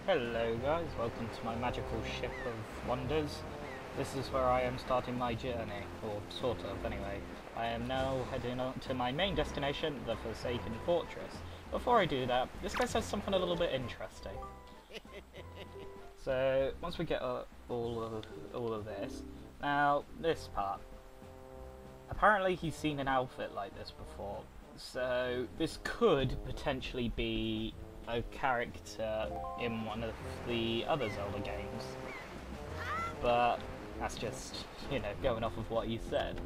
Hello guys, welcome to my magical ship of wonders. This is where I am starting my journey, or sort of anyway. I am now heading on to my main destination, the Forsaken Fortress. Before I do that, this guy says something a little bit interesting. So, once we get all of this, now this part. Apparently he's seen an outfit like this before, so this could potentially be a character in one of the other Zelda games, but that's just, you know, going off of what you said.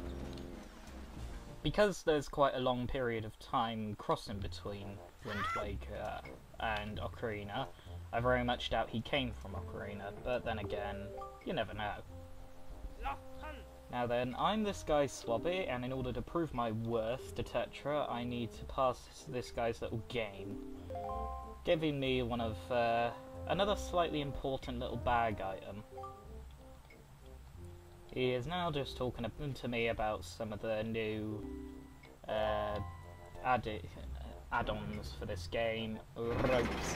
Because there's quite a long period of time crossing between Wind Waker and Ocarina, I very much doubt he came from Ocarina, but then again, you never know. Now then, I'm this guy's Swabby, and in order to prove my worth to Tetra, I need to pass this guy's little game, giving me one of another slightly important little bag item. He is now just talking to me about some of the new add-ons for this game, ropes,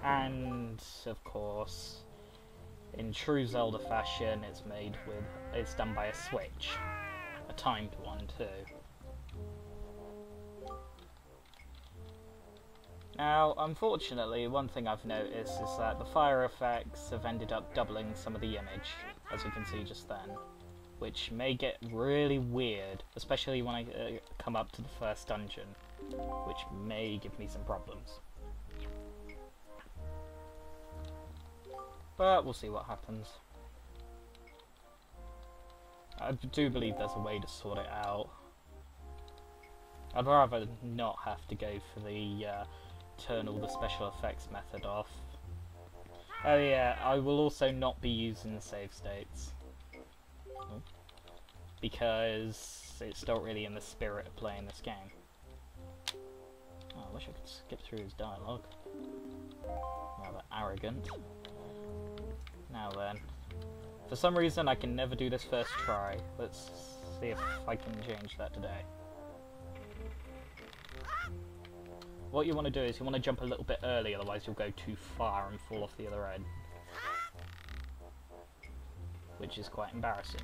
and of course, in true Zelda fashion, it's done by a switch, a timed one too. Now, unfortunately, one thing I've noticed is that the fire effects have ended up doubling some of the image, as you can see just then, which may get really weird, especially when I come up to the first dungeon, which may give me some problems. But we'll see what happens. I do believe there's a way to sort it out. I'd rather not have to go for the turn all the special effects method off. Oh yeah, I will also not be using save states, because it's not really in the spirit of playing this game. Oh, I wish I could skip through his dialogue. Rather arrogant. Now then, for some reason I can never do this first try. Let's see if I can change that today. What you want to do is you want to jump a little bit early, otherwise you'll go too far and fall off the other end, which is quite embarrassing.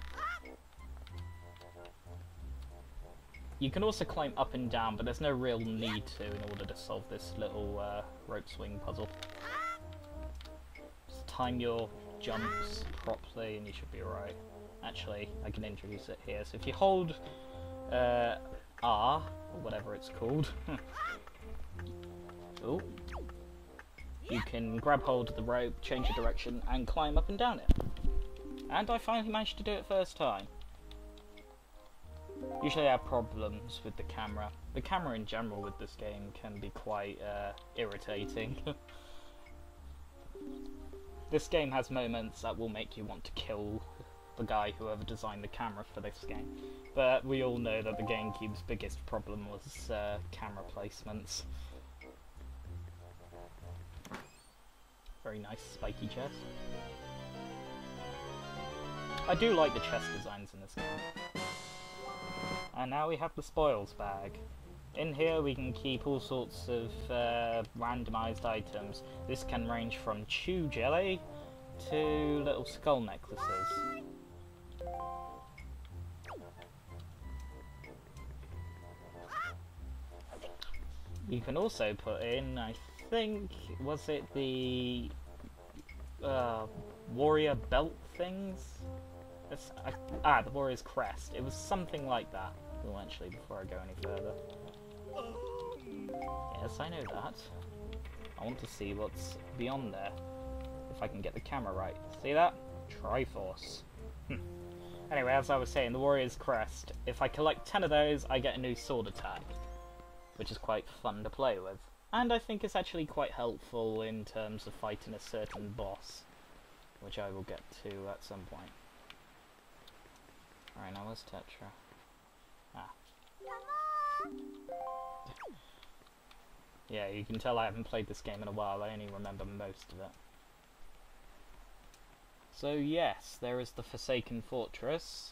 You can also climb up and down, but there's no real need to in order to solve this little rope swing puzzle. Just time your jumps properly and you should be alright. Actually, I can introduce it here. So if you hold R, or whatever it's called, oh, you can grab hold of the rope, change your direction, and climb up and down it. And I finally managed to do it first time. Usually I have problems with the camera. The camera in general with this game can be quite irritating. This game has moments that will make you want to kill the guy whoever designed the camera for this game. But we all know that the GameCube's biggest problem was camera placements. Very nice spiky chest. I do like the chest designs in this game. And now we have the spoils bag. In here we can keep all sorts of randomized items. This can range from chew jelly to little skull necklaces. You can also put in, I think, was it the warrior belt things? The warrior's crest. It was something like that. Well, actually, before I go any further. Yes, I know that. I want to see what's beyond there. If I can get the camera right. See that? Triforce. Anyway, as I was saying, the warrior's crest. If I collect 10 of those, I get a new sword attack, which is quite fun to play with. And I think it's actually quite helpful in terms of fighting a certain boss, which I will get to at some point. Alright, now where's Tetra? Ah. Yeah, you can tell I haven't played this game in a while, I only remember most of it. So yes, there is the Forsaken Fortress,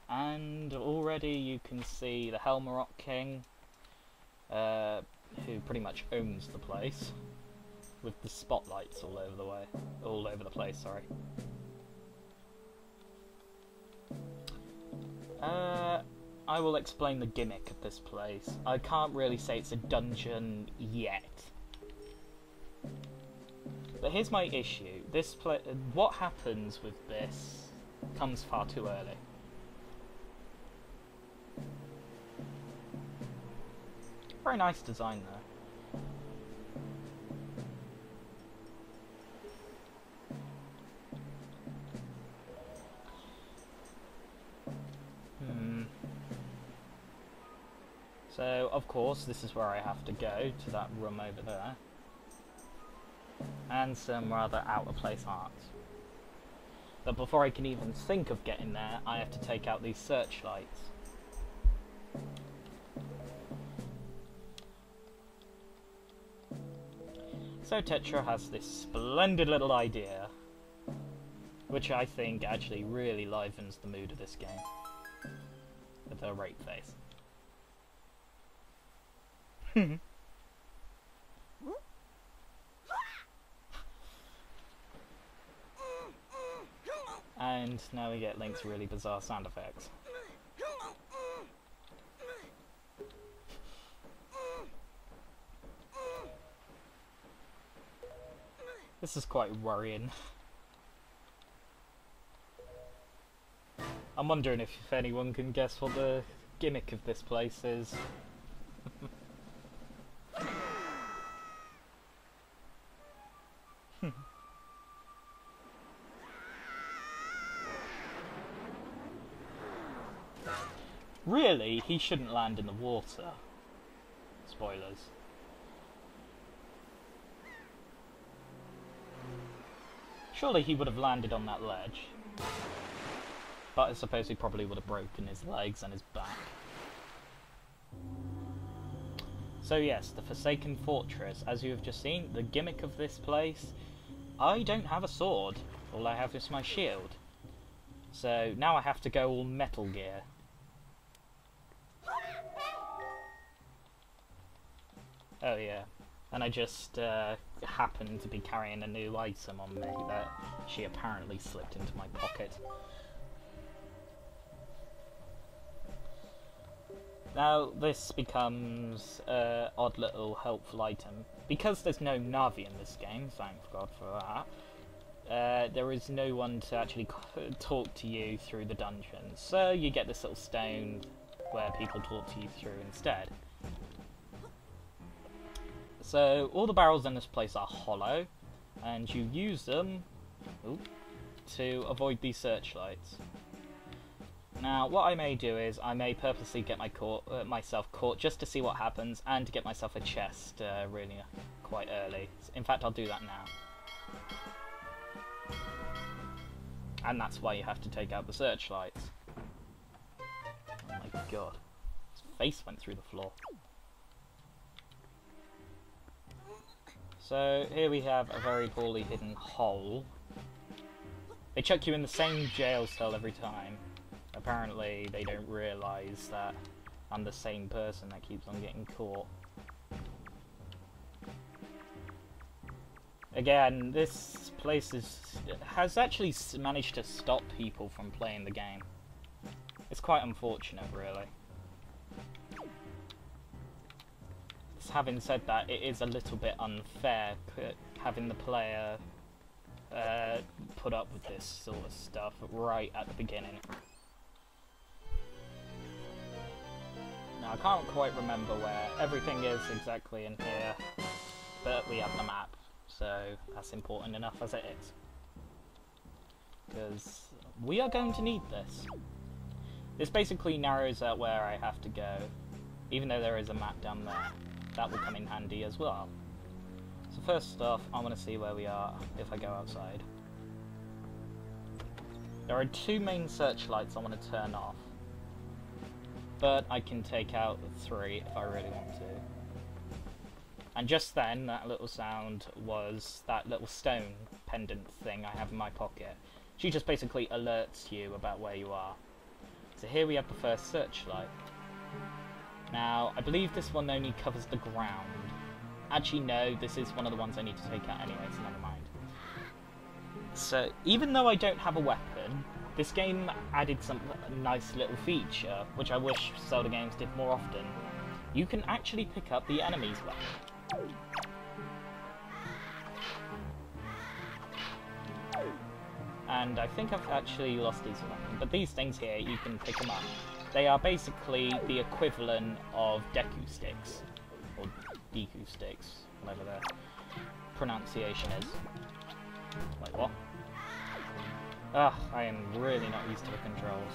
and already you can see the Helmarok King, who pretty much owns the place. with the spotlights all over the place, sorry. I will explain the gimmick of this place. I can't really say it's a dungeon yet. But here's my issue. What happens with this comes far too early. Very nice design though. So, of course, this is where I have to go, to that room over there. And some rather out-of-place art. But before I can even think of getting there, I have to take out these searchlights. So Tetra has this splendid little idea, which I think actually really livens the mood of this game. With her rape face. And now we get Link's really bizarre sound effects. This is quite worrying. I'm wondering if anyone can guess what the gimmick of this place is. Really, he shouldn't land in the water. Spoilers. Surely he would have landed on that ledge. But I suppose he probably would have broken his legs and his back. So yes, the Forsaken Fortress. As you have just seen, the gimmick of this place, I don't have a sword. All I have is my shield. So now I have to go all Metal Gear. Oh yeah, and I just happened to be carrying a new item on me that she apparently slipped into my pocket. Now this becomes an odd little helpful item. Because there's no Navi in this game, thank God for that, there is no one to actually talk to you through the dungeon. So you get this little stone where people talk to you through instead. So all the barrels in this place are hollow, and you use them to avoid these searchlights. Now what I may do is I may purposely get myself caught just to see what happens, and to get myself a chest really quite early. In fact, I'll do that now. And that's why you have to take out the searchlights. Oh my god. His face went through the floor. So here we have a very poorly hidden hole. They chuck you in the same jail cell every time. Apparently they don't realise that I'm the same person that keeps on getting caught. Again, this place has actually managed to stop people from playing the game. It's quite unfortunate, really. Having said that, it is a little bit unfair having the player put up with this sort of stuff right at the beginning. Now, I can't quite remember where everything is exactly in here, but we have the map, so that's important enough as it is. Because we are going to need this. This basically narrows out where I have to go, even though there is a map down there. That will come in handy as well. So first off, I want to see where we are if I go outside. There are two main searchlights I want to turn off, but I can take out 3 if I really want to. And just then, that little sound was that little stone pendant thing I have in my pocket. She just basically alerts you about where you are. So here we have the first searchlight. Now, I believe this one only covers the ground. Actually, no, this is one of the ones I need to take out anyway, so never mind. So, even though I don't have a weapon, this game added some nice little feature, which I wish Zelda games did more often. You can actually pick up the enemy's weapon. And I think I've actually lost his weapon, but these things here, you can pick them up. They are basically the equivalent of Deku sticks, or Deku sticks, whatever their pronunciation is. Wait, what? Ugh, I am really not used to the controls.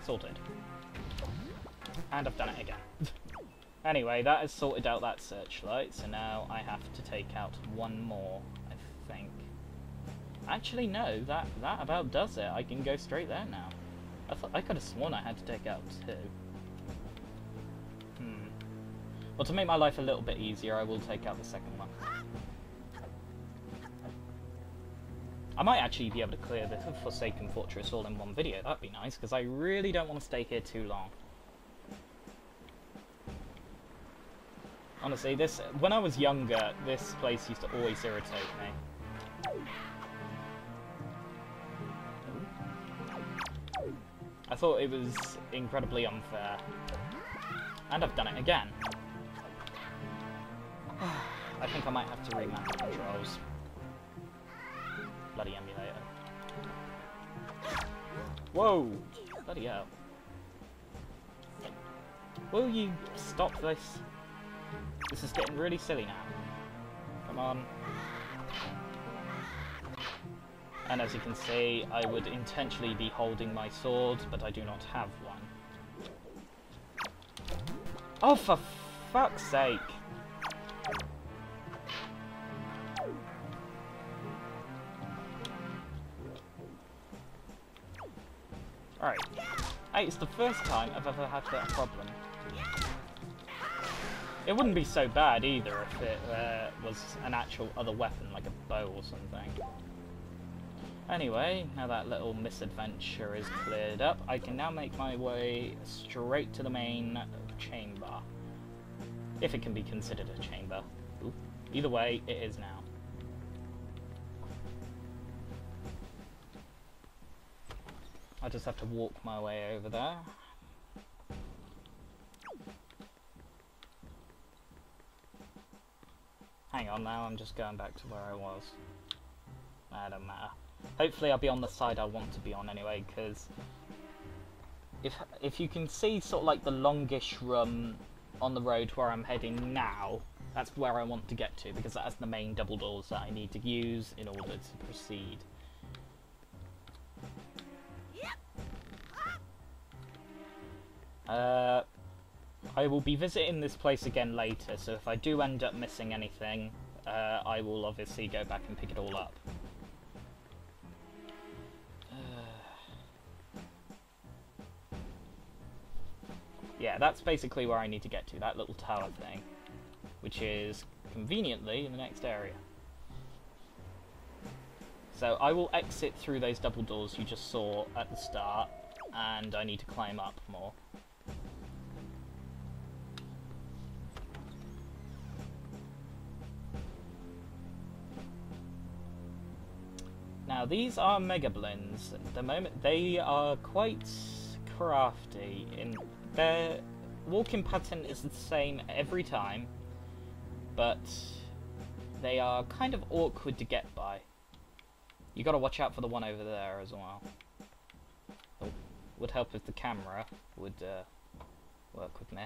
Sorted. And I've done it again. Anyway, that has sorted out that searchlight, so now I have to take out one more, I think. Actually, no, that about does it. I can go straight there now. I could have sworn I had to take out two. Well, to make my life a little bit easier, I will take out the second one. I might actually be able to clear the Forsaken Fortress all in one video. That'd be nice, because I really don't want to stay here too long. Honestly, when I was younger, this place used to always irritate me. I thought it was incredibly unfair. And I've done it again. I think I might have to remap the controls. Bloody emulator. Whoa! Bloody hell. Will you stop this? This is getting really silly now. Come on. And as you can see, I would intentionally be holding my sword, but I do not have one. Oh, for fuck's sake! Alright. Hey, it's the first time I've ever had that problem. It wouldn't be so bad either if it was an actual other weapon, like a bow or something. Anyway, now that little misadventure is cleared up, I can now make my way straight to the main chamber. If it can be considered a chamber. Ooh. Either way, it is now. I just have to walk my way over there. Hang on now, I'm just going back to where I was. That don't matter. Hopefully I'll be on the side I want to be on anyway, because if you can see sort of like the longish run on the road where I'm heading now, that's where I want to get to, because that's the main double doors that I need to use in order to proceed. I will be visiting this place again later, so if I do end up missing anything, I will obviously go back and pick it all up. Yeah, that's basically where I need to get to, that little tower thing, which is conveniently in the next area. So I will exit through those double doors you just saw at the start, and I need to climb up more. Now these are Mega Blins. At the moment they are quite crafty. Their walking pattern is the same every time, but they are kind of awkward to get by. You gotta watch out for the one over there as well. Oh, would help if the camera would work with me.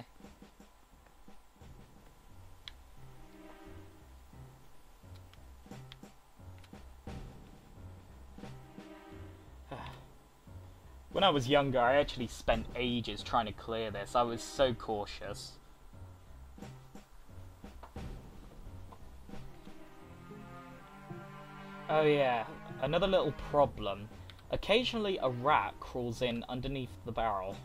When I was younger, I actually spent ages trying to clear this. I was so cautious. Oh yeah, another little problem. Occasionally a rat crawls in underneath the barrel.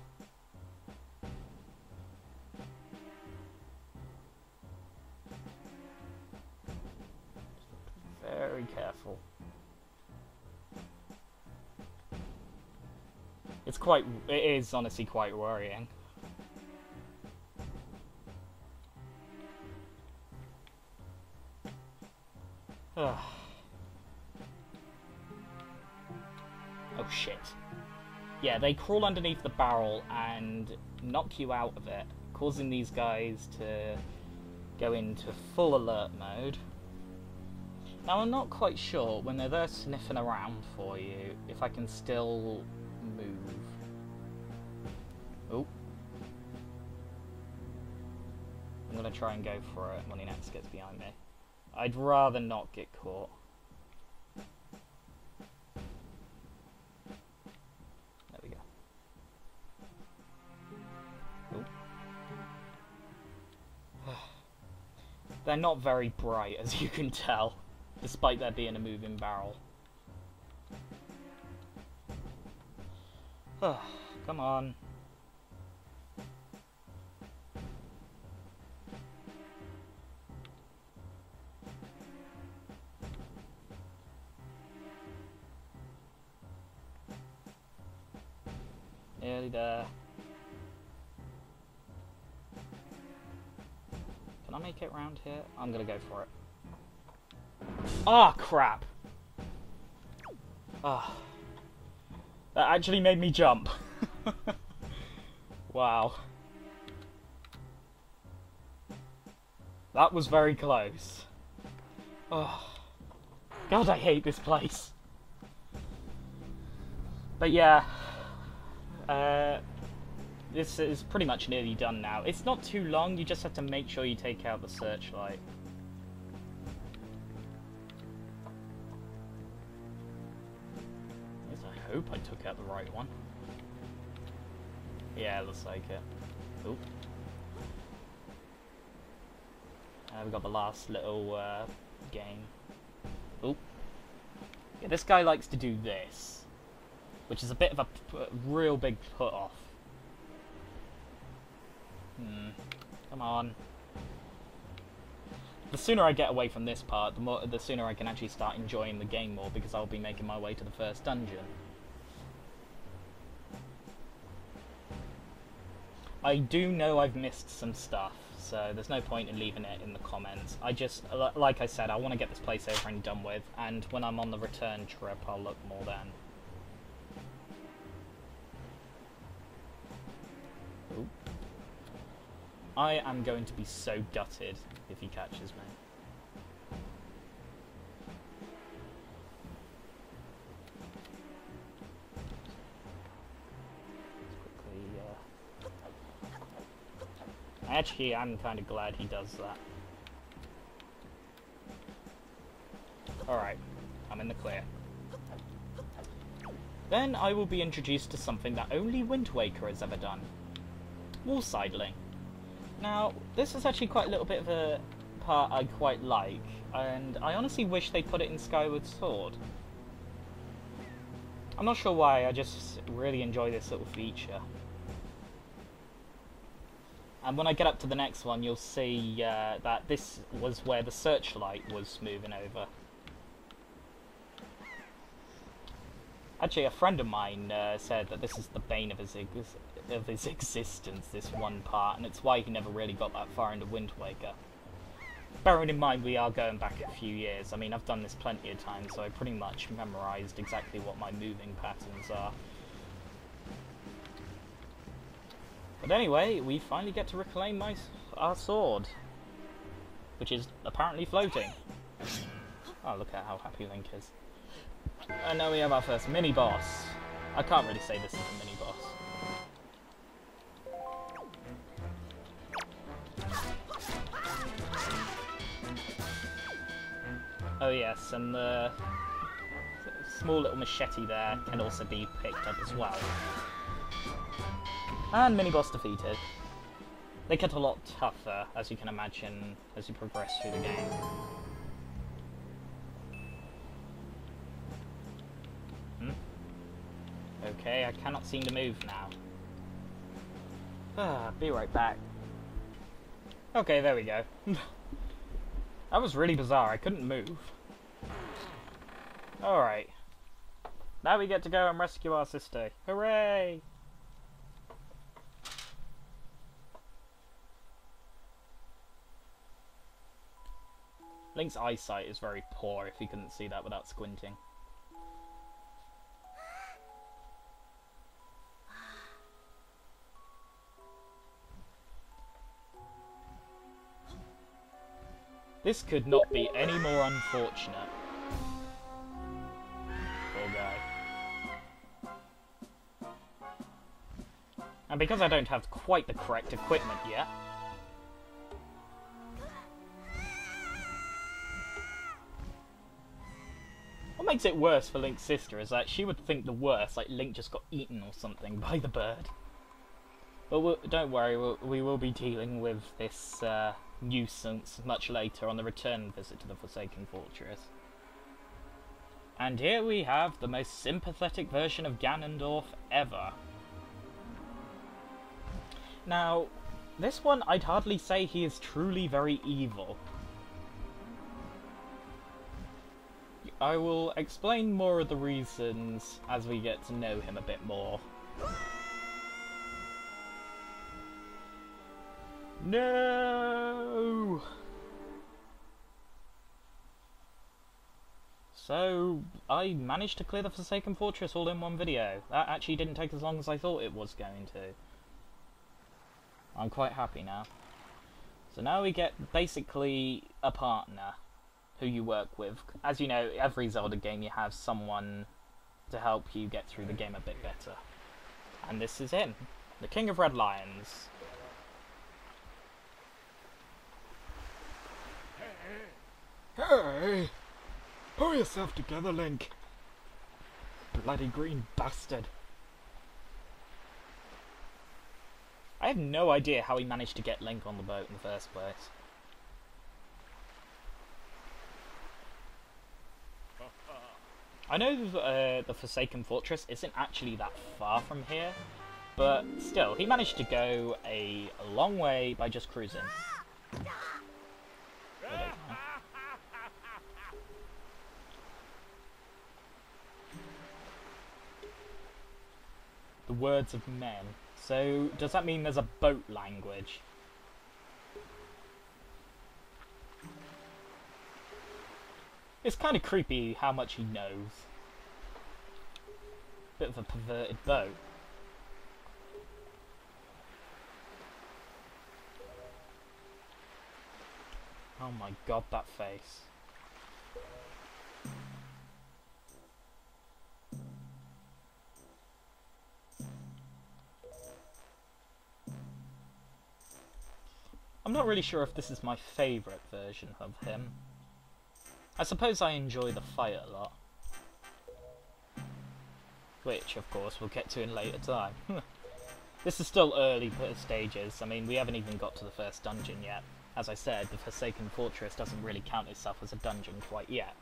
Very careful. It is honestly quite worrying. Ugh. Oh shit. Yeah, they crawl underneath the barrel and knock you out of it, causing these guys to go into full alert mode. Now I'm not quite sure, when they're there sniffing around for you, if I can still move. Oh. I'm gonna try and go for it when he next gets behind me. I'd rather not get caught. There we go. Oh. They're not very bright, as you can tell, despite there being a moving barrel. Come on. Nearly there. Can I make it round here? I'm gonna go for it. Ah, crap! Ah. That actually made me jump. Wow. That was very close. Oh. God, I hate this place. But yeah. This is pretty much nearly done now. It's not too long, you just have to make sure you take out the searchlight. At least I hope I took out the right one. Yeah, looks like it. Oop. We got the last little game. Oop. Yeah, this guy likes to do this, which is a bit of a real big put-off. Come on. The sooner I get away from this part, the sooner I can actually start enjoying the game more, because I'll be making my way to the first dungeon. I do know I've missed some stuff, so there's no point in leaving it in the comments. I just, like I said, I want to get this place over and done with, and when I'm on the return trip, I'll look more then. Ooh. I am going to be so gutted if he catches me. Actually, I'm kind of glad he does that. Alright, I'm in the clear. Then I will be introduced to something that only Wind Waker has ever done. Wall sidling. Now, this is actually quite a little bit of a part I quite like, and I honestly wish they put it in Skyward Sword. I'm not sure why, I just really enjoy this little feature. And when I get up to the next one, you'll see that this was where the searchlight was moving over. Actually, a friend of mine said that this is the bane of his existence, this one part, and it's why he never really got that far into Wind Waker. Bearing in mind we are going back a few years. I mean, I've done this plenty of times, so I pretty much memorised exactly what my moving patterns are. But anyway, we finally get to reclaim our sword, which is apparently floating. Oh, look at how happy Link is. And now we have our first mini-boss. I can't really say this is a mini-boss. Oh yes, and the small little machete there can also be picked up as well. And mini-boss defeated. They get a lot tougher, as you can imagine, as you progress through the game. Okay, I cannot seem to move now. Be right back. Okay, there we go. That was really bizarre, I couldn't move. Alright. Now we get to go and rescue our sister. Hooray! Link's eyesight is very poor, if you couldn't see that without squinting. This could not be any more unfortunate. Poor guy. And because I don't have quite the correct equipment yet, what makes it worse for Link's sister is that she would think the worst, like Link just got eaten or something by the bird. But don't worry, we will be dealing with this nuisance much later on the return visit to the Forsaken Fortress. And here we have the most sympathetic version of Ganondorf ever. Now, this one I'd hardly say he is truly very evil. I will explain more of the reasons as we get to know him a bit more. No! So, I managed to clear the Forsaken Fortress all in one video. That actually didn't take as long as I thought it was going to. I'm quite happy now. So now we get basically a partner who you work with. As you know, every Zelda game you have someone to help you get through the game a bit better. And this is him, the King of Red Lions. Hey! Pull yourself together, Link! Bloody green bastard! I have no idea how he managed to get Link on the boat in the first place. I know the Forsaken Fortress isn't actually that far from here, but still, he managed to go a long way by just cruising. The words of men. So, does that mean there's a boat language? It's kind of creepy how much he knows. Bit of a perverted boat. Oh my god, that face. I'm not really sure if this is my favourite version of him. I suppose I enjoy the fight a lot. Which, of course, we'll get to in later time. This is still early stages. I mean, we haven't even got to the first dungeon yet. As I said, the Forsaken Fortress doesn't really count itself as a dungeon quite yet.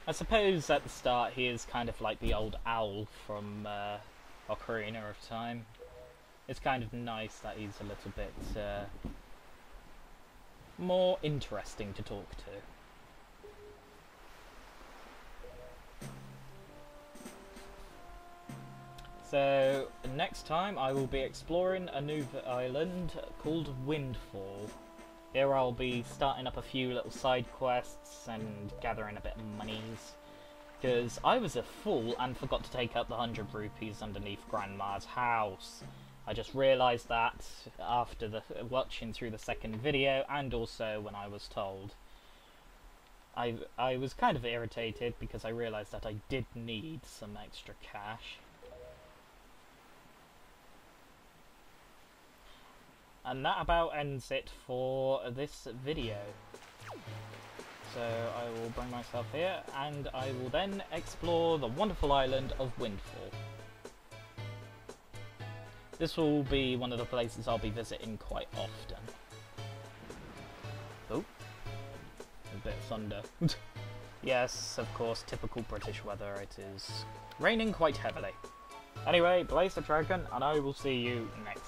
I suppose at the start he is kind of like the old owl from Ocarina of Time. It's kind of nice that he's a little bit more interesting to talk to. So next time I will be exploring a new island called Windfall. Here I'll be starting up a few little side quests and gathering a bit of monies. Because I was a fool and forgot to take up the 100 rupees underneath Grandma's house. I just realised that after watching through the second video, and also when I was told. I was kind of irritated because I realised that I did need some extra cash. And that about ends it for this video. So I will bring myself here, and I will then explore the wonderful island of Windfall. This will be one of the places I'll be visiting quite often. Oh, a bit of thunder. Yes, of course, typical British weather. It is raining quite heavily. Anyway, Blaze the Dragon, and I will see you next